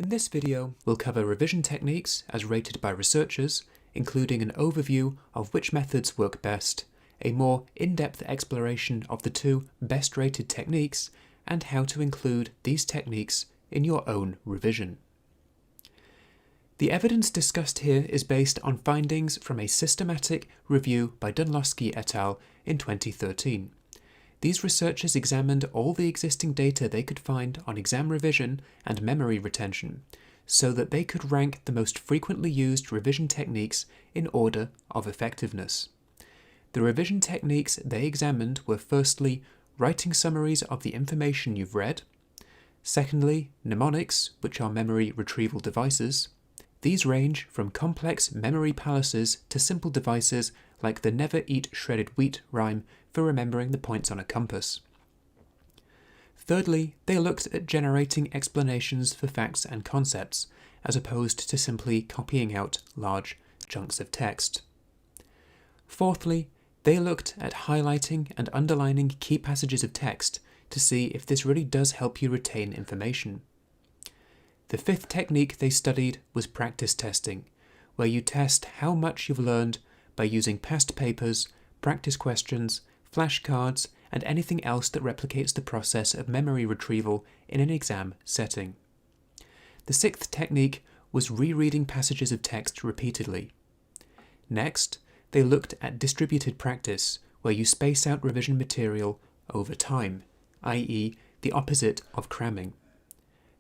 In this video, we'll cover revision techniques as rated by researchers, including an overview of which methods work best, a more in-depth exploration of the two best-rated techniques, and how to include these techniques in your own revision. The evidence discussed here is based on findings from a systematic review by Dunlosky et al. In 2013. These researchers examined all the existing data they could find on exam revision and memory retention, so that they could rank the most frequently used revision techniques in order of effectiveness. The revision techniques they examined were firstly, writing summaries of the information you've read, secondly, mnemonics, which are memory retrieval devices. These range from complex memory palaces to simple devices like the never eat shredded wheat rhyme for remembering the points on a compass. Thirdly, they looked at generating explanations for facts and concepts, as opposed to simply copying out large chunks of text. Fourthly, they looked at highlighting and underlining key passages of text to see if this really does help you retain information. The fifth technique they studied was practice testing, where you test how much you've learned by using past papers, practice questions, flashcards, and anything else that replicates the process of memory retrieval in an exam setting. The sixth technique was rereading passages of text repeatedly. Next, they looked at distributed practice, where you space out revision material over time, i.e., the opposite of cramming.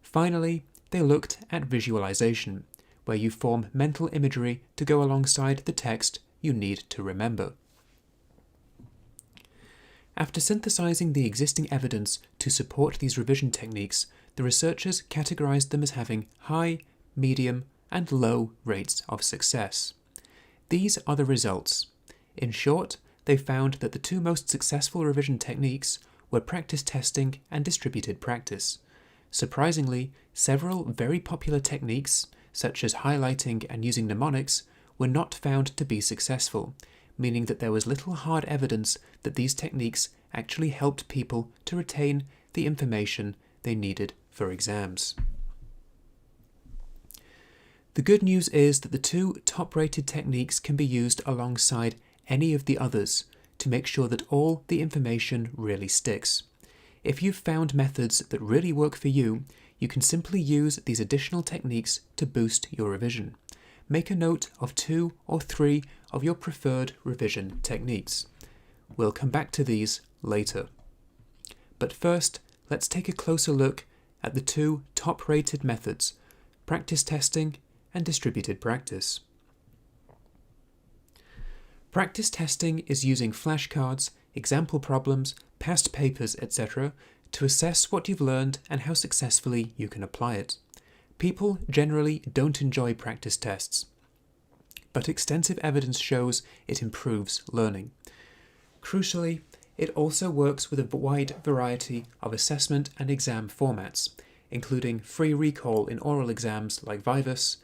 Finally, they looked at visualization, where you form mental imagery to go alongside the text you need to remember. After synthesizing the existing evidence to support these revision techniques, the researchers categorized them as having high, medium, and low rates of success. These are the results. In short, they found that the two most successful revision techniques were practice testing and distributed practice. Surprisingly, several very popular techniques, such as highlighting and using mnemonics, were not found to be successful, meaning that there was little hard evidence that these techniques actually helped people to retain the information they needed for exams. The good news is that the two top-rated techniques can be used alongside any of the others to make sure that all the information really sticks. If you've found methods that really work for you, you can simply use these additional techniques to boost your revision. Make a note of 2 or 3 of your preferred revision techniques. We'll come back to these later. But first, let's take a closer look at the two top-rated methods, practice testing and distributed practice. Practice testing is using flashcards, example problems, past papers, etc. to assess what you've learned and how successfully you can apply it. People generally don't enjoy practice tests, but extensive evidence shows it improves learning. Crucially, it also works with a wide variety of assessment and exam formats, including free recall in oral exams like Vivus,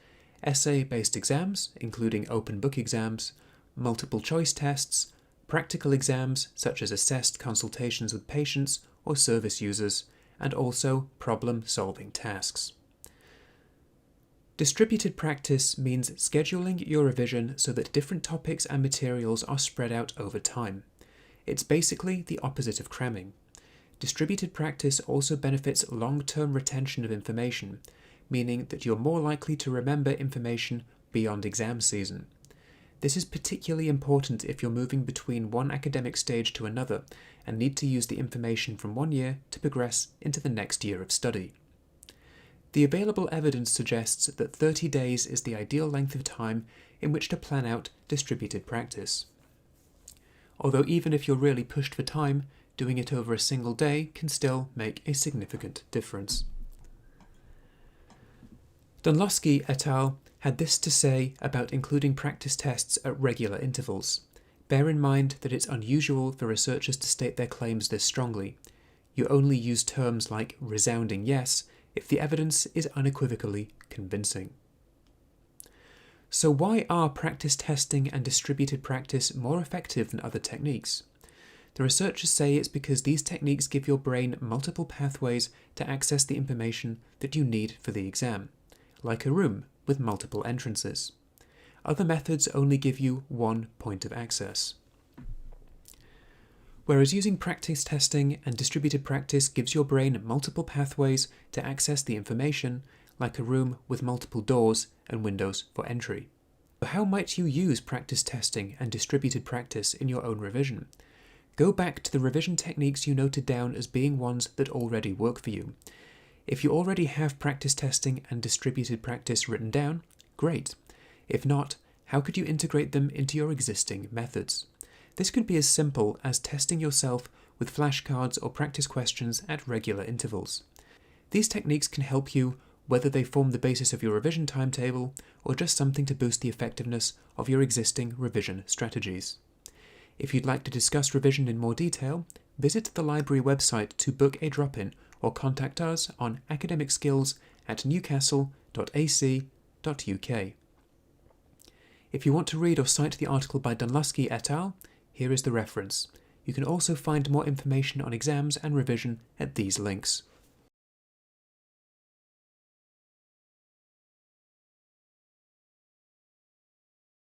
essay-based exams, including open book exams, multiple choice tests, practical exams such as assessed consultations with patients or service users, and also problem-solving tasks. Distributed practice means scheduling your revision so that different topics and materials are spread out over time. It's basically the opposite of cramming. Distributed practice also benefits long-term retention of information, meaning that you're more likely to remember information beyond exam season. This is particularly important if you're moving between one academic stage to another and need to use the information from one year to progress into the next year of study. The available evidence suggests that 30 days is the ideal length of time in which to plan out distributed practice. Although even if you're really pushed for time, doing it over a single day can still make a significant difference. Dunlosky et al. Had this to say about including practice tests at regular intervals. Bear in mind that it's unusual for researchers to state their claims this strongly. You only use terms like resounding yes if the evidence is unequivocally convincing. So why are practice testing and distributed practice more effective than other techniques? The researchers say it's because these techniques give your brain multiple pathways to access the information that you need for the exam. like a room with multiple entrances. Other methods only give you one point of access. Whereas using practice testing and distributed practice gives your brain multiple pathways to access the information, like a room with multiple doors and windows for entry. How might you use practice testing and distributed practice in your own revision? Go back to the revision techniques you noted down as being ones that already work for you. If you already have practice testing and distributed practice written down, great. If not, how could you integrate them into your existing methods? This could be as simple as testing yourself with flashcards or practice questions at regular intervals. These techniques can help you whether they form the basis of your revision timetable or just something to boost the effectiveness of your existing revision strategies. If you'd like to discuss revision in more detail, visit the library website to book a drop-in or contact us on academicskills@newcastle.ac.uk. If you want to read or cite the article by Dunluski et al., here is the reference. You can also find more information on exams and revision at these links.